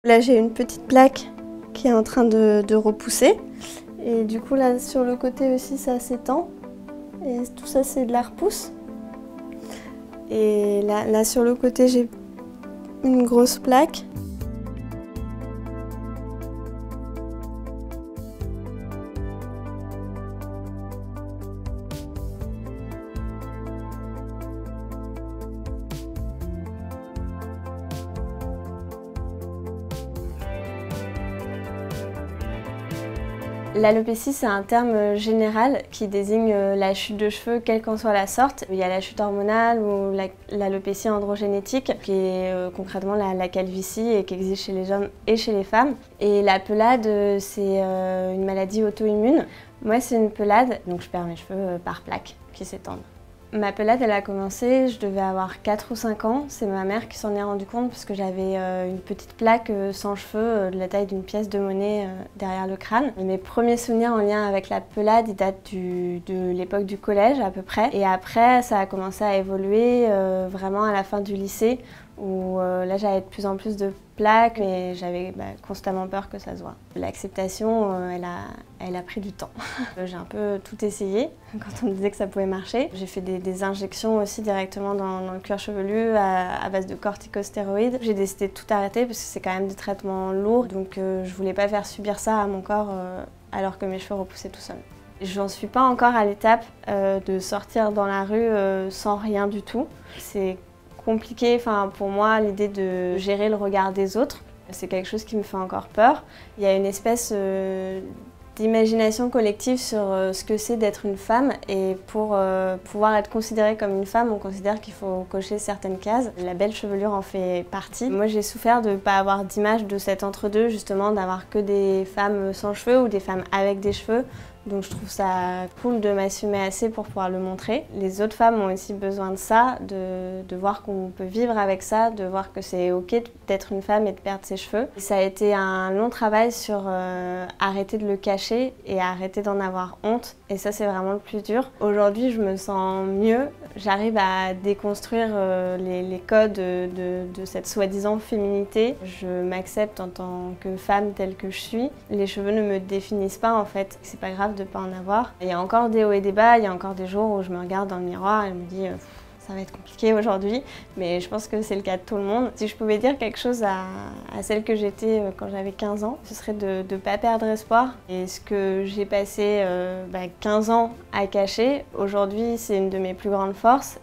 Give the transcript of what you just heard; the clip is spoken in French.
Là, j'ai une petite plaque qui est en train de repousser. Et du coup, là, sur le côté aussi, ça s'étend. Et tout ça, c'est de la repousse. Et là, sur le côté, j'ai une grosse plaque. L'alopécie, c'est un terme général qui désigne la chute de cheveux, quelle qu'en soit la sorte. Il y a la chute hormonale ou l'alopécie androgénétique, qui est concrètement la calvitie et qui existe chez les hommes et chez les femmes. Et la pelade, c'est une maladie auto-immune. Moi, c'est une pelade, donc je perds mes cheveux par plaques qui s'étendent. Ma pelade, elle a commencé, je devais avoir 4 ou 5 ans. C'est ma mère qui s'en est rendu compte parce que j'avais une petite plaque sans cheveux de la taille d'une pièce de monnaie derrière le crâne. Mes premiers souvenirs en lien avec la pelade, ils datent de l'époque du collège à peu près. Et après, ça a commencé à évoluer vraiment à la fin du lycée où là j'avais de plus en plus de plaques, mais j'avais constamment peur que ça se voit. L'acceptation, elle a pris du temps. J'ai un peu tout essayé quand on me disait que ça pouvait marcher. J'ai fait des injections aussi directement dans le cuir chevelu à base de corticostéroïdes. J'ai décidé de tout arrêter parce que c'est quand même des traitements lourds, donc je voulais pas faire subir ça à mon corps alors que mes cheveux repoussaient tout seuls. J'en suis pas encore à l'étape de sortir dans la rue sans rien du tout. C'est compliqué, pour moi, l'idée de gérer le regard des autres. C'est quelque chose qui me fait encore peur. Il y a une espèce d'imagination collective sur ce que c'est d'être une femme et pour pouvoir être considérée comme une femme, on considère qu'il faut cocher certaines cases. La belle chevelure en fait partie. Moi, j'ai souffert de ne pas avoir d'image de cet entre-deux, justement, d'avoir que des femmes sans cheveux ou des femmes avec des cheveux. Donc je trouve ça cool de m'assumer assez pour pouvoir le montrer. Les autres femmes ont aussi besoin de ça, de voir qu'on peut vivre avec ça, de voir que c'est ok d'être une femme et de perdre ses cheveux. Ça a été un long travail sur arrêter de le cacher et arrêter d'en avoir honte. Et ça, c'est vraiment le plus dur. Aujourd'hui, je me sens mieux. J'arrive à déconstruire les codes de cette soi-disant féminité. Je m'accepte en tant que femme telle que je suis. Les cheveux ne me définissent pas en fait. C'est pas grave de pas en avoir. Il y a encore des hauts et des bas, il y a encore des jours où je me regarde dans le miroir et je me dis ça va être compliqué aujourd'hui, mais je pense que c'est le cas de tout le monde. Si je pouvais dire quelque chose à celle que j'étais quand j'avais 15 ans, ce serait de ne pas perdre espoir. Et ce que j'ai passé 15 ans à cacher, aujourd'hui c'est une de mes plus grandes forces.